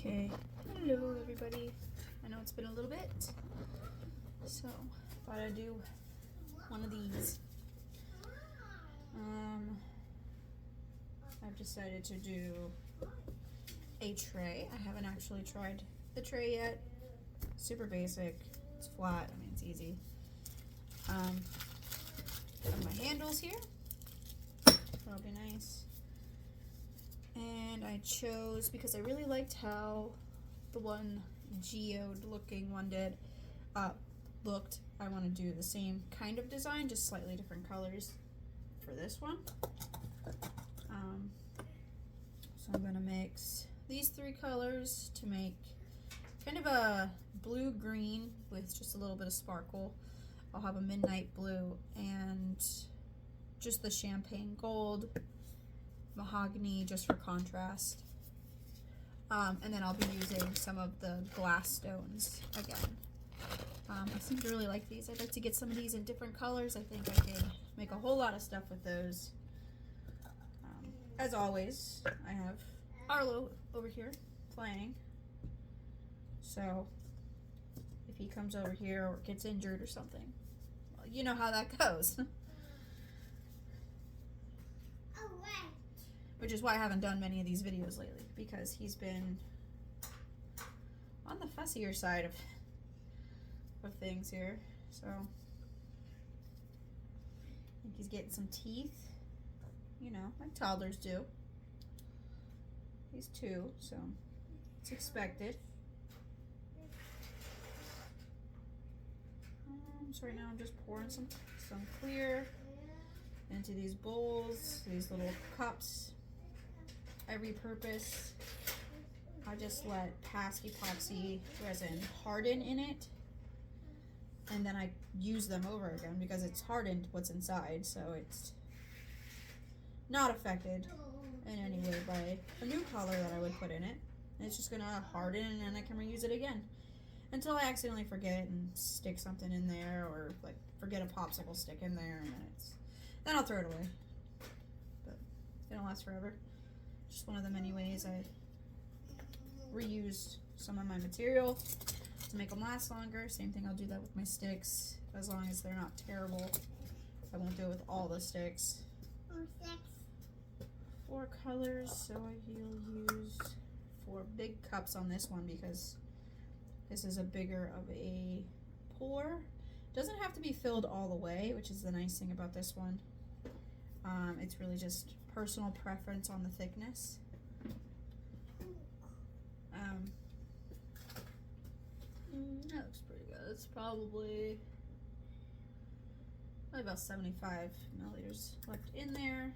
Okay, hello everybody. I know it's been a little bit, so thought I'd do one of these. I've decided to do a tray. I haven't actually tried the tray yet. Super basic. It's flat. I mean, it's easy. Have my handles here. That'll be nice. And I chose, because I really liked how the one geode looking one looked. I want to do the same kind of design, just slightly different colors for this one. So I'm going to mix these three colors to make kind of a blue-green with just a little bit of sparkle. I'll have a midnight blue and just the champagne gold, mahogany just for contrast. And then I'll be using some of the glass stones again. I seem to really like these. I'd like to get some of these in different colors. I think I could make a whole lot of stuff with those. As always, I have Arlo over here playing. So if he comes over here or gets injured or something, well, you know how that goes. Which is why I haven't done many of these videos lately, because he's been on the fussier side of things here. So I think he's getting some teeth, you know, like toddlers do. He's 2, so it's expected. So right now I'm just pouring some clear into these bowls, these little cups. I repurpose. I just let past epoxy resin harden in it, and then I use them over again because it's hardened what's inside, so it's not affected in any way by a new color that I would put in it. And it's just gonna harden, and then I can reuse it again until I accidentally forget and stick something in there, or like forget a popsicle stick in there, and then I'll throw it away. But it don't last forever. Just one of the many ways I reuse some of my material to make them last longer. Same thing, I'll do that with my sticks, as long as they're not terrible. I won't do it with all the sticks. 4 colors, so I'll use 4 big cups on this one because this is a bigger of a pour. Doesn't have to be filled all the way, which is the nice thing about this one. It's really just personal preference on the thickness. That looks pretty good. It's probably about 75 milliliters left in there.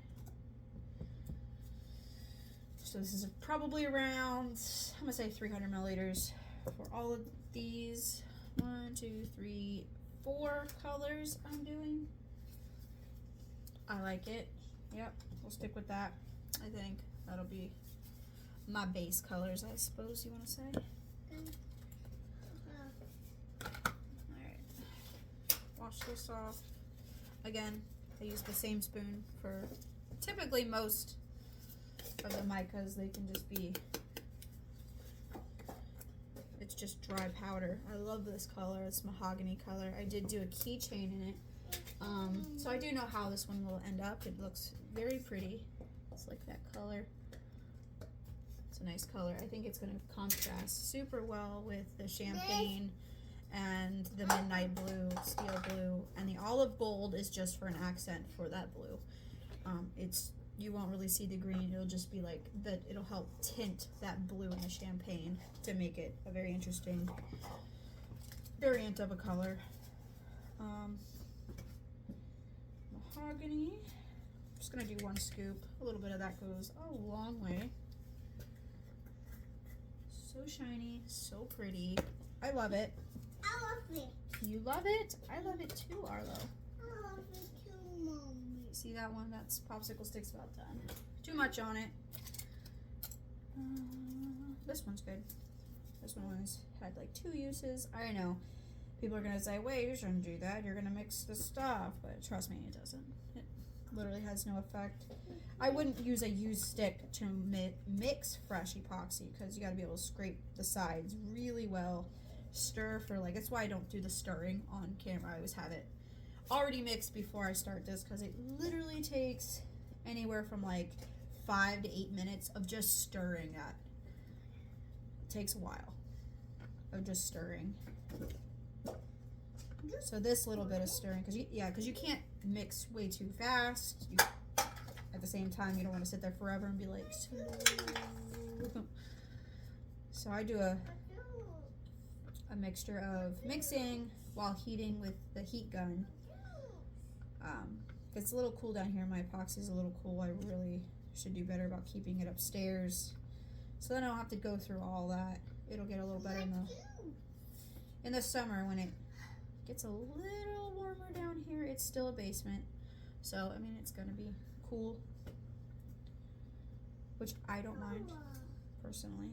So this is probably around, I'm gonna say 300 milliliters for all of these 1, 2, 3, 4 colors I'm doing. I like it. Yep, we'll stick with that. I think that'll be my base colors, I suppose you want to say. Alright, wash this off. Again, I use the same spoon for typically most of the micas. They can just be, it's just dry powder. I love this color. It's mahogany color. I did do a keychain in it. So I do know how this one will end up. It looks very pretty. It's like that color. It's a nice color. I think it's going to contrast super well with the champagne and the midnight blue, steel blue, and the olive gold is just for an accent for that blue. You won't really see the green. It'll just be like that. It'll help tint that blue in the champagne to make it a very interesting variant of a color. Mahogany. I'm just gonna do 1 scoop. A little bit of that goes a long way. So shiny, so pretty. I love it. I love it. You love it? I love it too, Arlo. I love it too, Mommy. See that one? That's popsicle sticks about done. Too much on it. This one's good. This one had like 2 uses. I know. People are gonna say, wait, you shouldn't do that. You're gonna mix the stuff. But trust me, it doesn't. Literally has no effect. I wouldn't use a used stick to mix fresh epoxy because you got to be able to scrape the sides really well. Stir for like, that's why I don't do the stirring on camera. I always have it already mixed before I start this because it literally takes anywhere from like 5 to 8 minutes of just stirring that. It takes a while of just stirring. So this little bit of stirring, because you can't mix way too fast. At the same time, you don't want to sit there forever and be like, so I do a mixture of mixing while heating with the heat gun. It's a little cool down here. My epoxy is a little cool. I really should do better about keeping it upstairs, so then I don't have to go through all that. It'll get a little better in the summer when it gets a little warmer down here. It's still a basement, so I mean it's gonna be cool, which I don't mind personally.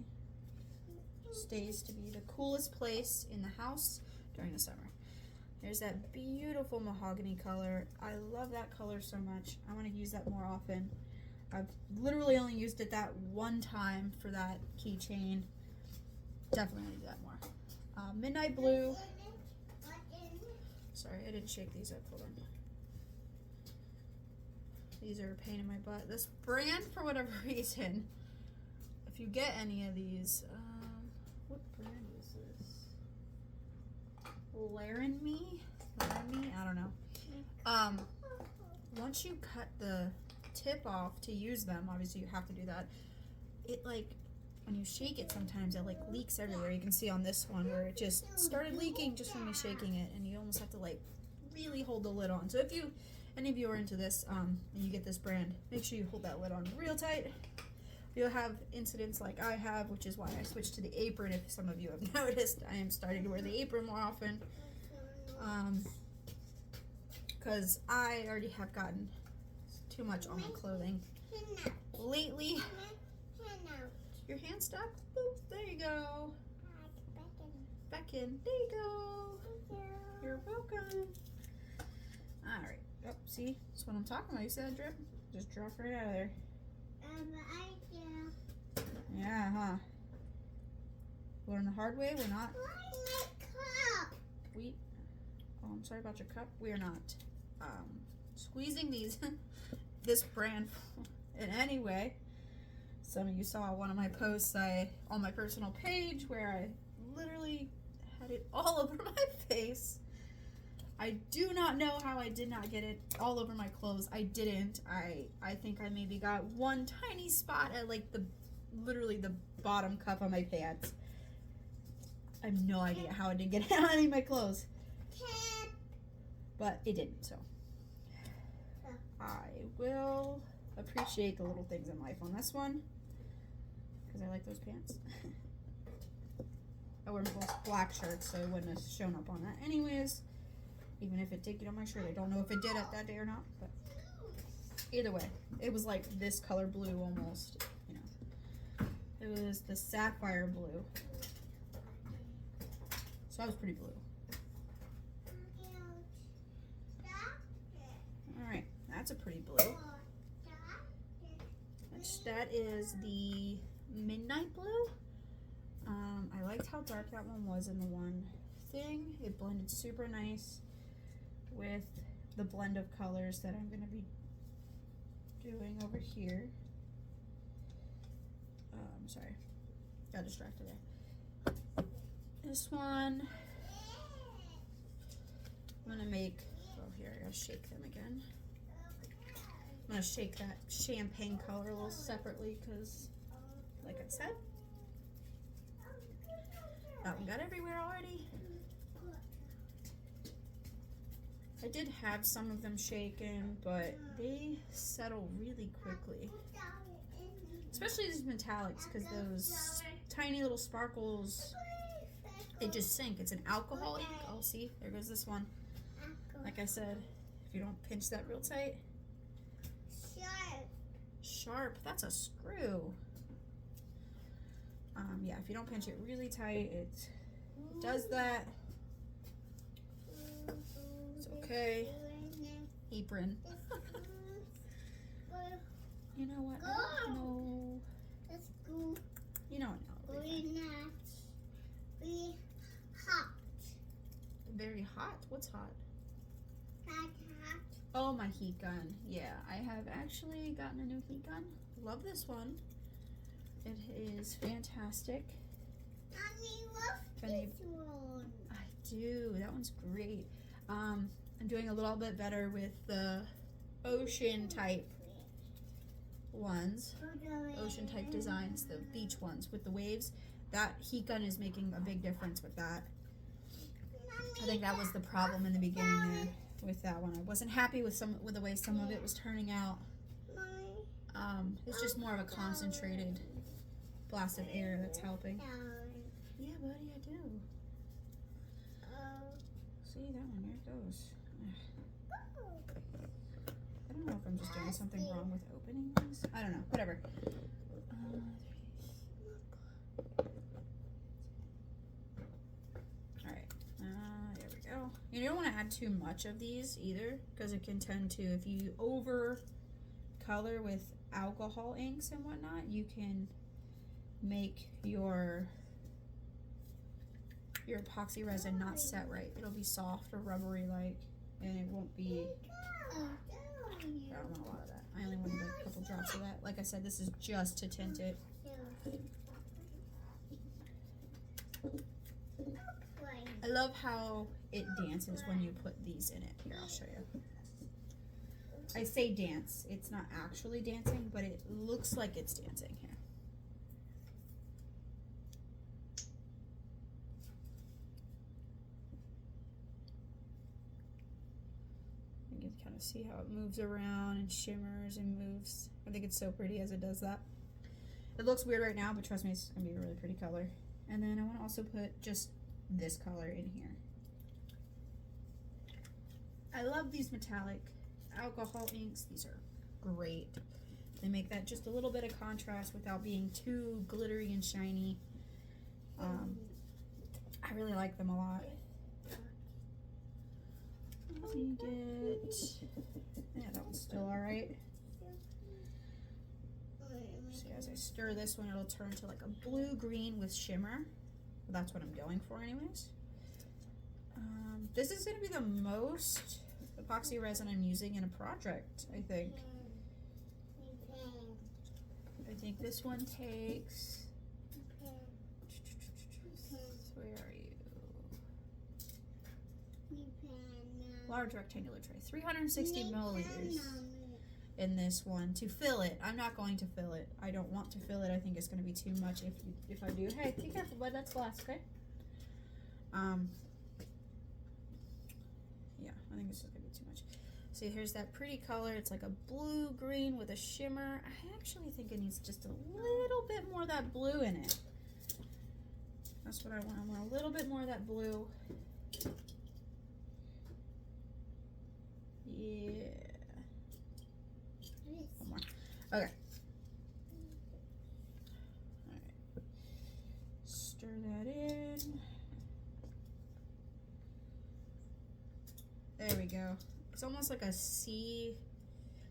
Stays to be the coolest place in the house during the summer. There's that beautiful mahogany color. I love that color so much. I want to use that more often. I've literally only used it that one time for that keychain. Definitely want to do that more. Midnight blue. Sorry, I didn't shake these up. Hold on. These are a pain in my butt. This brand, for whatever reason, if you get any of these, what brand is this? Laramie? I don't know. Once you cut the tip off to use them, obviously you have to do that. It like, when you shake it sometimes it like leaks everywhere. You can see on this one where it just started leaking just from me shaking it, and you almost have to like really hold the lid on. So if any of you are into this and you get this brand, make sure you hold that lid on real tight. You'll have incidents like I have, which is why I switched to the apron. If some of you have noticed, I am starting to wear the apron more often, because I already have gotten too much on my clothing lately. Your hand stuck? Boop, there you go. Back in. There you go. You're welcome. Alright. Oh, see? That's what I'm talking about. You see that drip? Just drop right out of there. Yeah, huh? Learn the hard way. We're not. Oh, I'm sorry about your cup. We are not squeezing this brand in any way. Some of you saw one of my posts on my personal page where I literally had it all over my face. I do not know how I did not get it all over my clothes. I didn't. I think I maybe got one tiny spot at like literally the bottom cuff of my pants. I have no idea how I didn't get it on any of my clothes. But it didn't, so. I will appreciate the little things in life on this one, because I like those pants. I wear both black shirts, so it wouldn't have shown up on that anyways. Even if it did get on my shirt, I don't know if it did at that day or not, but either way, it was like this color blue almost, you know. It was the sapphire blue. So I was pretty blue. Alright, that's a pretty blue. That is the midnight blue. I liked how dark that one was in the one thing. It blended super nice with the blend of colors that I'm going to be doing over here. I'm sorry, got distracted there. This one, I'm going to make, oh here, I gotta shake them again. I'm going to shake that champagne color a little separately because, like I said, that one got everywhere already. I did have some of them shaken, but they settle really quickly. Especially these metallics, because those tiny little sparkles, they just sink. It's an alcohol ink. Oh, see, there goes this one. Like I said, if you don't pinch that real tight. Sharp, that's a screw. Yeah, if you don't pinch it really tight, it does that. It's okay. Apron. You know what? I don't know. Let's go. You know what? No, it'll be fine. We're not. We hot. Very hot. What's hot? Hot. Oh, my heat gun. Yeah, I have actually gotten a new heat gun. Love this one. It is fantastic. Mommy, love Funny. this one. I do. That one's great. I'm doing a little bit better with the ocean type ones. Ocean type designs, the beach ones with the waves. That heat gun is making a big difference with that. I think that was the problem in the beginning there with that one. I wasn't happy with the way some of it was turning out. It's just more of a concentrated blast of air that's helping. Yeah, buddy, I do. See that one? There it goes. I don't know if I'm just doing something wrong with opening these. I don't know. Whatever. Alright. There we go. You don't want to add too much of these either, because it can tend to, if you over color with alcohol inks and whatnot, you can make your epoxy resin not set right. It'll be soft or rubbery like, and it won't be, I don't want a lot of that. I only wanted a couple drops of that. Like I said, this is just to tint it. I love how it dances when you put these in it. Here, I'll show you. I say dance. It's not actually dancing, but it looks like it's dancing here. You can kind of see how it moves around and shimmers and moves. I think it's so pretty as it does that. It looks weird right now, but trust me, it's going to be a really pretty color. And then I want to also put just this color in here. I love these metallic alcohol inks. These are great. They make that just a little bit of contrast without being too glittery and shiny. I really like them a lot. Let me get, yeah, that one's still alright. See, as I stir this one, it'll turn to like a blue-green with shimmer. Well, that's what I'm going for anyways. This is going to be the most epoxy resin I'm using in a project, I think. I think this one takes, where are you? Large rectangular tray, 360 milliliters in this one to fill it. I'm not going to fill it. I don't want to fill it. I think it's going to be too much if I do. Hey, be careful, bud. That's glass, okay? Yeah, I think this is going to be too much. See, here's that pretty color. It's like a blue-green with a shimmer. I actually think it needs just a little bit more of that blue in it. That's what I want. I want a little bit more of that blue. Yeah. One more. Okay. Alright. Stir that in. There we go. It's almost like a sea.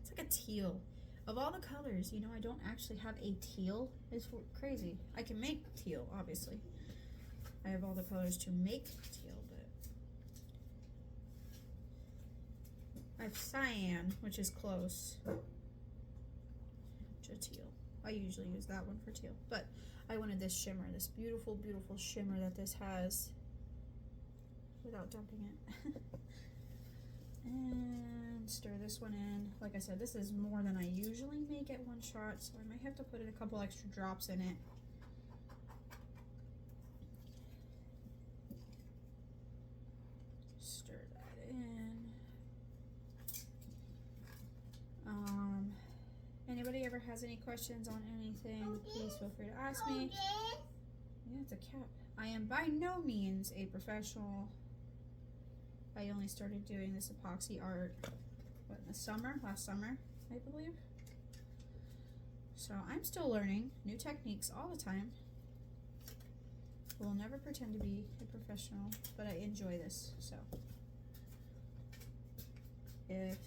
It's like a teal. Of all the colors, you know, I don't actually have a teal. It's crazy. I can make teal, obviously. I have all the colors to make teal, but I have cyan, which is close to teal. I usually use that one for teal, but I wanted this shimmer, this beautiful, beautiful shimmer that this has without dumping it. And stir this one in. Like I said, this is more than I usually make at one shot, so I might have to put in a couple extra drops in it. Stir that in. Anybody ever has any questions on anything, please feel free to ask me. Yeah, it's a cap. I am by no means a professional. I only started doing this epoxy art, what, in the summer? Last summer, I believe. So I'm still learning new techniques all the time. Will never pretend to be a professional, but I enjoy this, so. If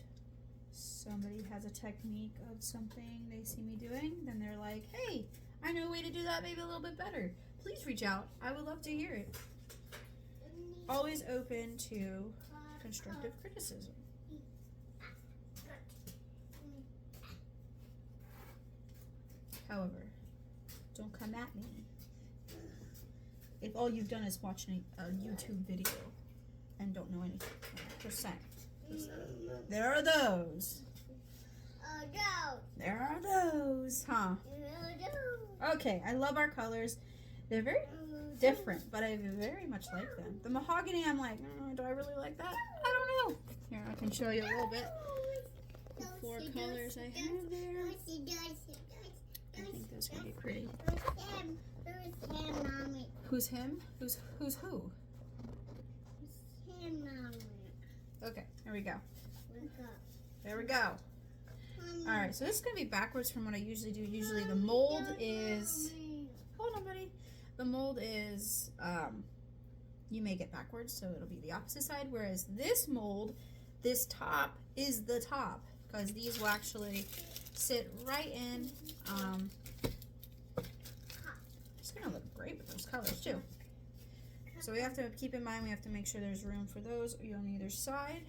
so. somebody has a technique of something they see me doing, then they're like, hey, I know a way to do that maybe a little bit better. Please reach out. I would love to hear it. Always open to constructive criticism. However, don't come at me if all you've done is watch a YouTube video and don't know anything. Percent. There are those. There are those, huh? Okay, I love our colors. They're very different, but I very much like them. The mahogany, I'm like, do I really like that? I don't know. Here, I can show you a little bit. The 4 colors I have there. I think those are gonna be pretty. Who's him? Who's who? Okay, here we go. There we go. Alright, so this is going to be backwards from what I usually do. Usually the mold is... Hold on, buddy. The mold is... you make it backwards, so it'll be the opposite side. Whereas this mold, this top, is the top. Because these will actually sit right in. It's going to look great with those colors, too. So we have to keep in mind, we have to make sure there's room for those on either side.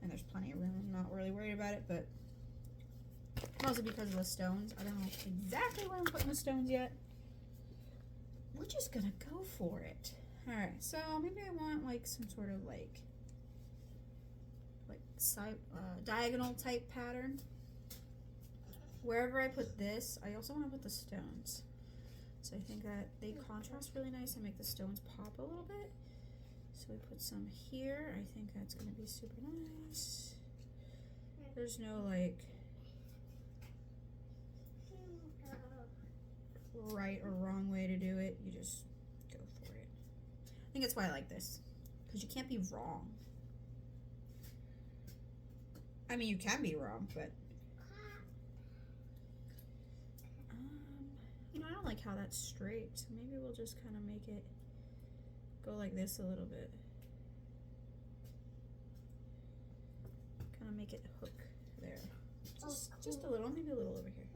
And there's plenty of room. I'm not really worried about it, but mostly because of the stones. I don't know exactly where I'm putting the stones yet. We're just gonna go for it. Alright, so maybe I want like some sort of like side, diagonal type pattern. Wherever I put this, I also want to put the stones. So I think that they contrast really nice and make the stones pop a little bit. So we put some here. I think that's going to be super nice. There's no like right or wrong way to do it. You just go for it. I think that's why I like this. Because you can't be wrong. I mean, you can be wrong, but you know, I don't like how that's straight, so maybe we'll just kind of make it go like this a little bit. Kind of make it hook there. Just a little, maybe a little over here.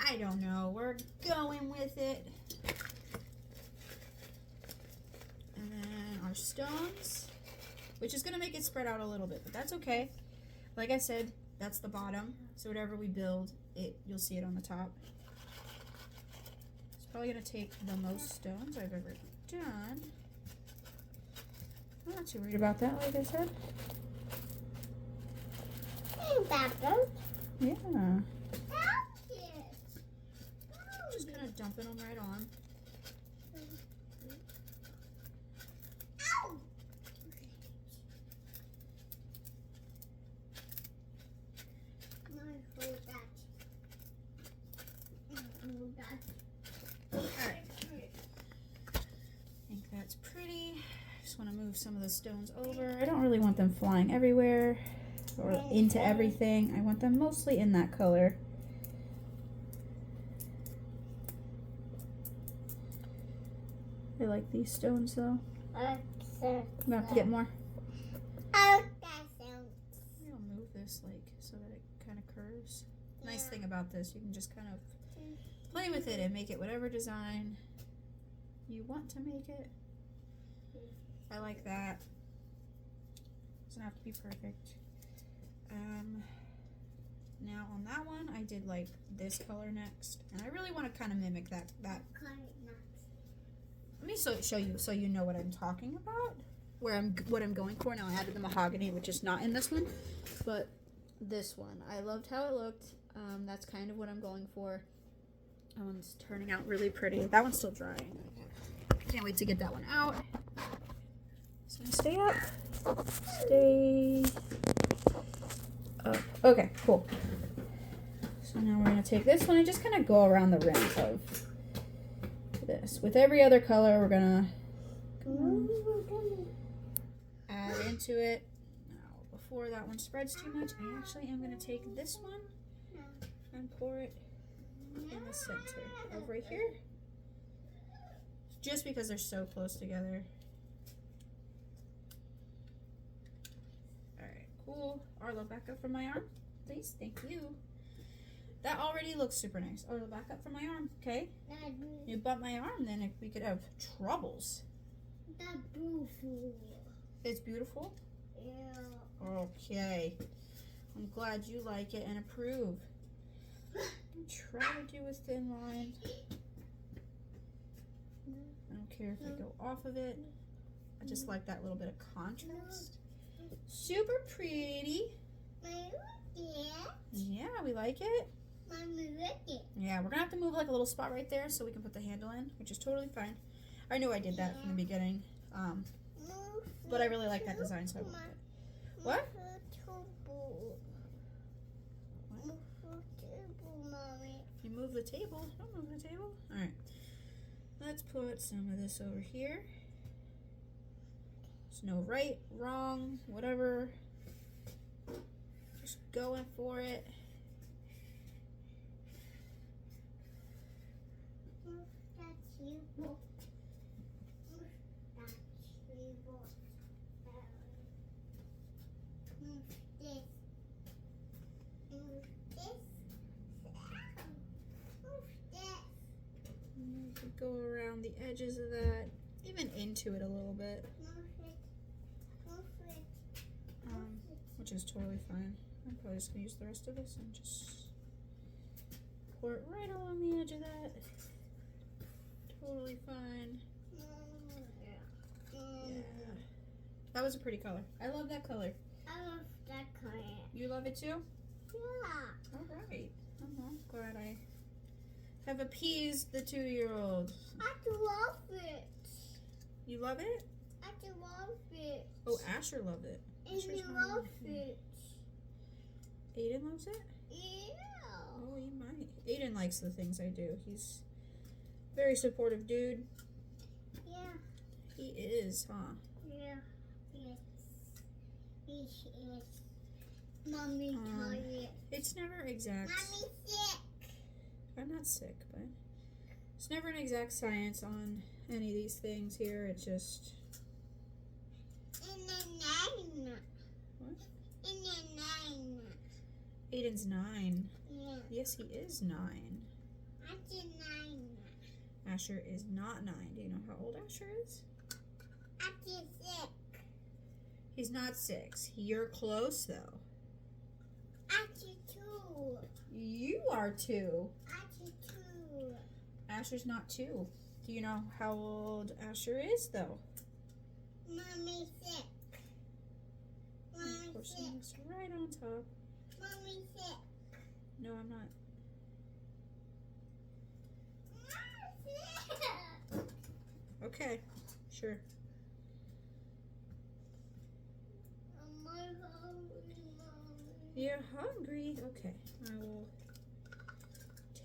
I don't know, we're going with it. And then our stones, which is gonna make it spread out a little bit, but that's okay. Like I said, that's the bottom, so whatever we build, you'll see it on the top. It's probably gonna take the most stones I've ever done. I'm not too worried about that, like I said. Yeah. Just kind of dumping them right on. Alright. I think that's pretty. Just want to move some of the stones over. I don't really want them flying everywhere or into everything. I want them mostly in that color. I like these stones though. We have to get more. I'll move this like so that it kind of curves. Nice thing about this, you can just kind of play with it and make it whatever design you want to make it. I like that. Doesn't have to be perfect. Now on that one, I did like this color next, and I really want to kind of mimic that. Let me show you so you know what I'm talking about. What I'm going for. Now I added the mahogany, which is not in this one, but this one. I loved how it looked. That's kind of what I'm going for. That one's turning out really pretty. That one's still drying. Can't wait to get that one out. So stay up. Stay up. Okay, cool. So now we're going to take this one and just kind of go around the rim of this. With every other color, we're going to add into it. Now, before that one spreads too much, I actually am going to take this one and pour it in the center of right here. Just because they're so close together. Alright. Cool. Arlo, back up from my arm, please. Thank you. That already looks super nice. Arlo, back up from my arm, okay? You bump my arm, then we could have troubles. That's beautiful. It's beautiful? Yeah. Okay. I'm glad you like it and approve. Try to do a thin line. I don't care if I go off of it. I just like that little bit of contrast. Super pretty. Mommy, look it. Yeah, we like it. Mommy, look it. Yeah, we're gonna have to move like a little spot right there so we can put the handle in, which is totally fine. I knew I did that from the beginning, but I really like that design, so I went with it. What? You move the table. Don't move the table. All right. Let's put some of this over here. There's no right, wrong, whatever. Just going for it. Go around the edges of that, even into it a little bit, which is totally fine. I'm probably just gonna use the rest of this and just pour it right along the edge of that. Totally fine. Yeah. That was a pretty color. I love that color. I love that color. You love it too? Yeah. All right. I'm glad I have appeased the 2-year-old. I love it. You love it? I love it. Oh, Asher loved it. And Asher's you gonna love it. Aiden loves it? Yeah. Oh, he might. Aiden likes the things I do. He's a very supportive dude. Yeah. He is, huh? Yeah. Yes. He is. Mommy tired. It's never exact. Mommy sick. I'm not sick, but it's never an exact science on any of these things here. It's just... In the 9. What? In the 9. Aiden's 9. Yeah. Yes, he is 9. I did 9. Asher is not 9. Do you know how old Asher is? I did 6. He's not 6. You're close, though. I did 2. You are 2. I did 2. Asher's not 2. Do you know how old Asher is, though? Mommy sick. Mommy sick. Portion is right on top. Mommy sick. No, I'm not. Mommy sick. Okay, sure. Am I hungry, Mommy? You're hungry? Okay, I will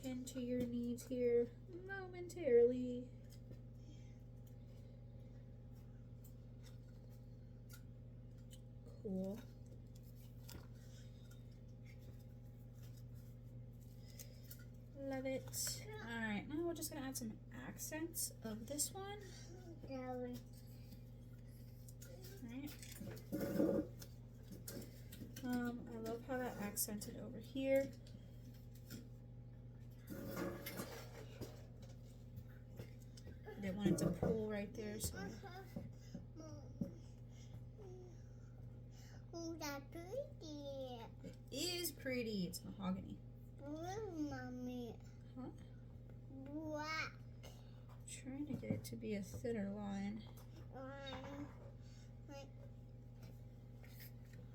tend to your needs here momentarily. Cool. Love it. Alright, now we're just going to add some accents of this one. Darling. Alright. I love how that accented over here. I didn't want it to pull right there, so Oh, that's pretty. it is pretty. It's mahogany. Blue, Mommy. Huh? Black Trying to get it to be a thinner line. line.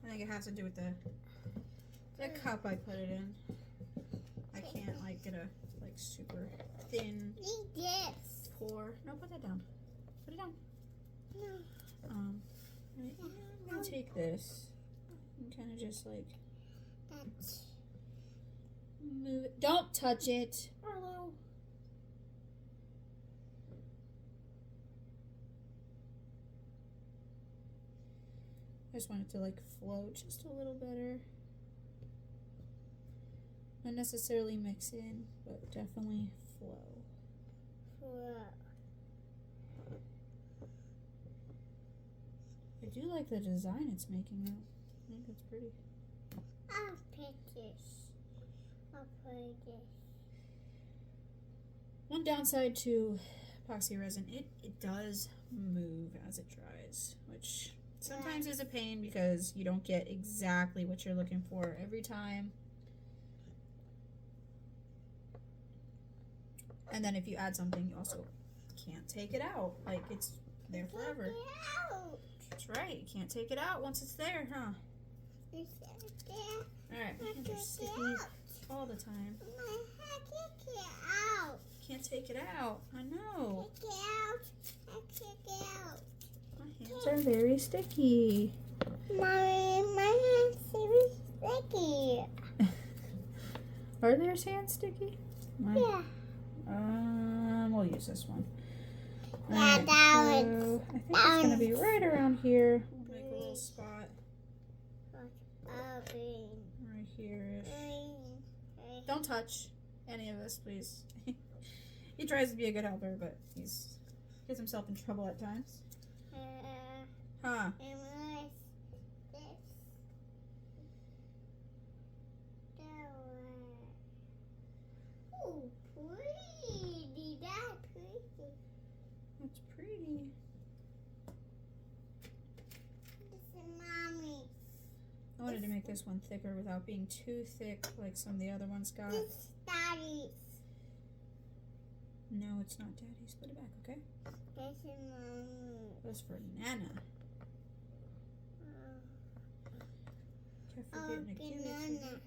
I think it has to do with the cup I put it in. I can't like get a like super thin Need this. pour. No, put that down. Put it down. No. Right, I'm gonna take this and kind of just like That's. move it. Don't touch it, Arlo. I just want it to like flow just a little better. Not necessarily mix in, but definitely flow. I do like the design it's making though. I think that's pretty. I'll pick this. I'll put this. One downside to epoxy resin, it does move as it dries, which sometimes is a pain because you don't get exactly what you're looking for every time. And then if you add something, you also can't take it out. Like, it's there forever. Take it out. That's right. You can't take it out once it's there, huh? It's there. Alright, my hands are Take it sticky out. all the time. My head, take it out. Can't take it out. I know. Take it out. I take it out. My hands are very sticky. Mommy, my hands are sticky. Are their hands sticky? Mine- Yeah. We'll use this one. Yeah, Alright, that so one's- I think that it's gonna one's- be right around here. We'll make a little spot Green. right here. Green. Don't touch any of this, please. He tries to be a good helper, but gets himself in trouble at times. Huh? And what's this? That one. Oh, pretty. That's pretty. That's pretty. This is Mommy. I wanted to make this one thicker without being too thick like some of the other ones got. This is Daddy's. No, it's not Daddy's. Put it back, okay? This is Mommy. That's for Nana. Kept forgetting to give it to her.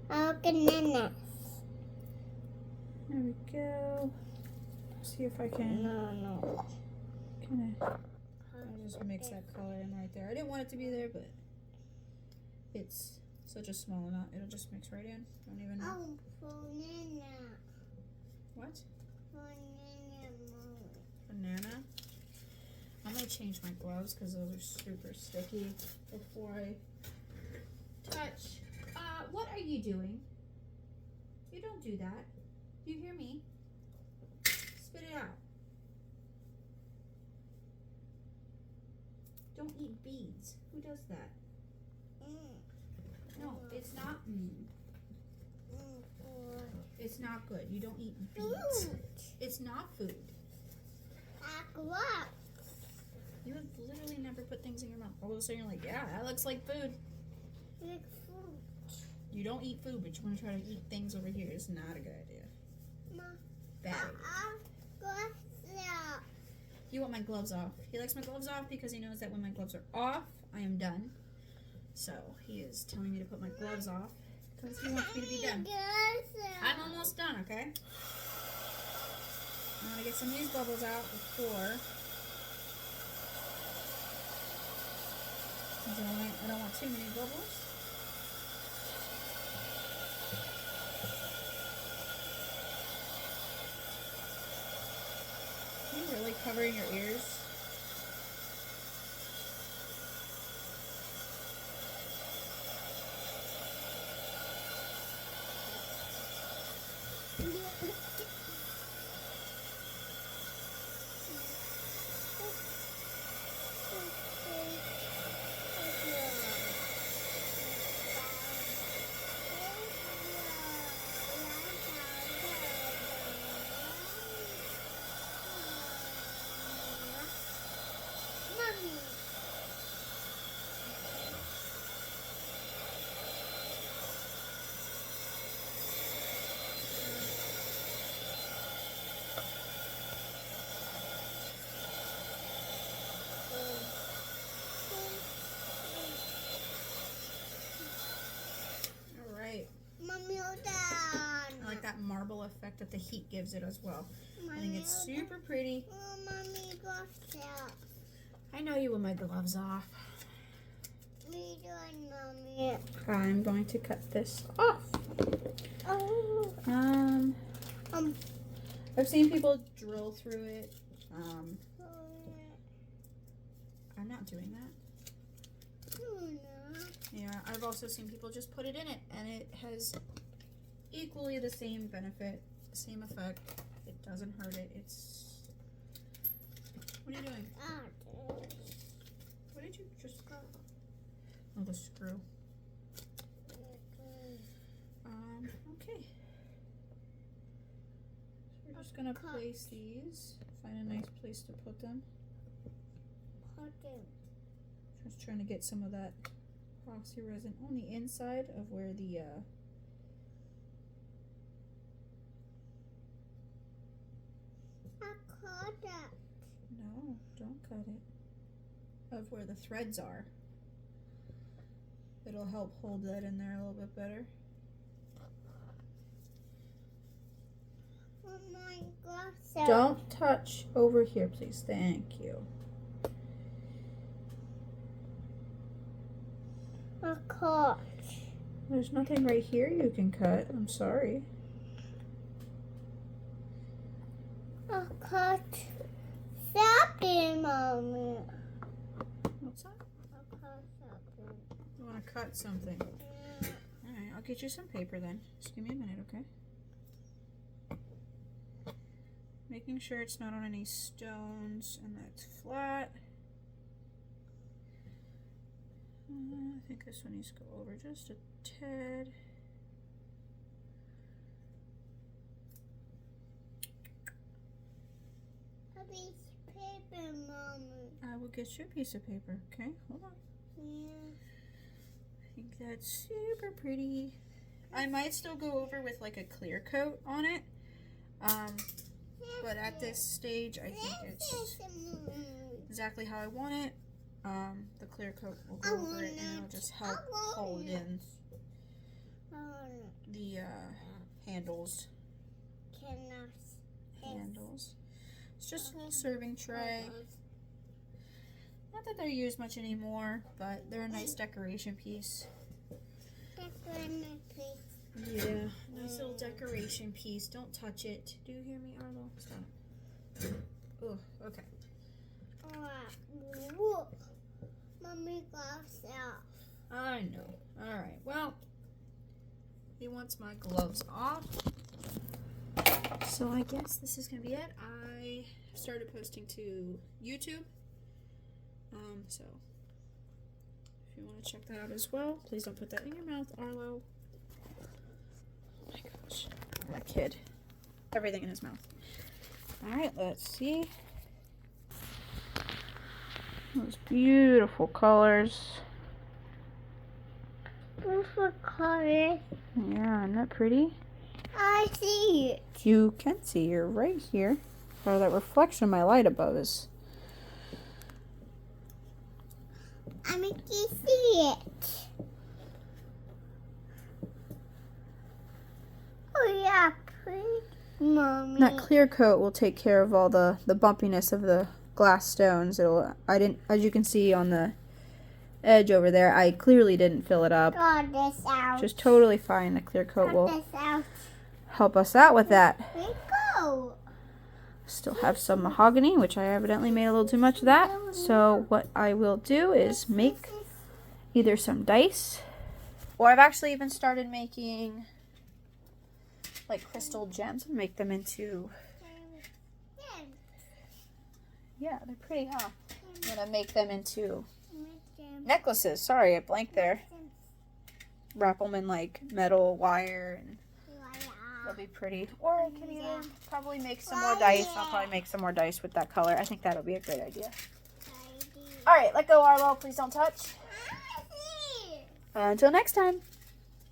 Oh, bananas. There we go. See if I can No. kind of. I'll just mix that color in right there. I didn't want it to be there, but it's such a small amount. It'll just mix right in. Don't even know. Oh, banana. What? Banana. Banana. I'm gonna change my gloves because those are super sticky before I touch. What are you doing? You don't do that. Do you hear me? Spit it out. Don't eat beads. Who does that? No, it's not. It's not good. You don't eat beads. It's not food. You have literally never put things in your mouth. All of a sudden you're like, yeah, that looks like food. You don't eat food, but you want to try to eat things over here. It's not a good idea. Bad idea. You want my gloves off. He likes my gloves off because he knows that when my gloves are off, I am done. So he is telling me to put my gloves off because he wants me to be done. I'm almost done, okay? I'm going to get some of these bubbles out before. I don't want too many bubbles. Are you really covering your ears? I like that marble effect that the heat gives it as well. I think it's super pretty. Mommy, gloves out. I know you with my gloves off. Me doing, Mommy. I'm going to cut this off. Oh. I've seen people drill through it. I'm not doing that. Yeah, I've also seen people just put it in it, and it has equally the same benefit, the same effect. It doesn't hurt it. It's. What are you doing? What did you just? Oh, the screw. Okay. So we're just gonna place these. Find a nice place to put them. Just trying to get some of that epoxy resin on the inside of where the no, don't cut it. Of where the threads are. It'll help hold that in there a little bit better. Don't touch over here, please. Thank you. A cut. There's nothing right here you can cut. I'm sorry. A cut. Something, Mommy. What's that? A cut something. You want to cut something? Alright, I'll get you some paper then. Just give me a minute, okay? Making sure it's not on any stones and that's flat. I think this one needs to go over just a tad. A piece of paper, Mommy. I will get you a piece of paper, okay? Hold on. Yeah. I think that's super pretty. I might still go over with like a clear coat on it. But at this stage, I think it's exactly how I want it. The clear coat will go over it and it'll just help hold in the handles. It's just a little serving tray. Not that they're used much anymore, but they're a nice decoration piece. Yeah, nice little decoration piece. Don't touch it. Do you hear me, Arlo? Stop. Oh, okay. Mommy gloves out. I know. Alright, well, he wants my gloves off. So I guess this is going to be it. I started posting to YouTube. So if you want to check that out as well, please don't put that in your mouth, Arlo. Oh my gosh, that kid. Everything in his mouth. Alright, let's see. Those beautiful colors. Beautiful colors. Yeah, isn't that pretty? I see it. You can see, you're right here. Or that reflection of my light above is. I make you see it. Oh yeah, pretty, Mommy. That clear coat will take care of all the bumpiness of the glass stones. As you can see on the edge over there, I clearly didn't fill it up. Got this out. Just totally fine. The clear coat will Got this out. help us out with that. Let go. Still have some mahogany, which I evidently made a little too much of that. So what I will do is make either some dice, or I've actually even started making like crystal gems and make them into, yeah, they're pretty, huh? I'm gonna make them into necklaces. Sorry, I blanked there. Wrap them in like metal wire and they'll be pretty. Or I can even probably make some more dice. I'll probably make some more dice with that color. I think that'll be a great idea. Alright, let go, Arlo. Please don't touch. Until next time.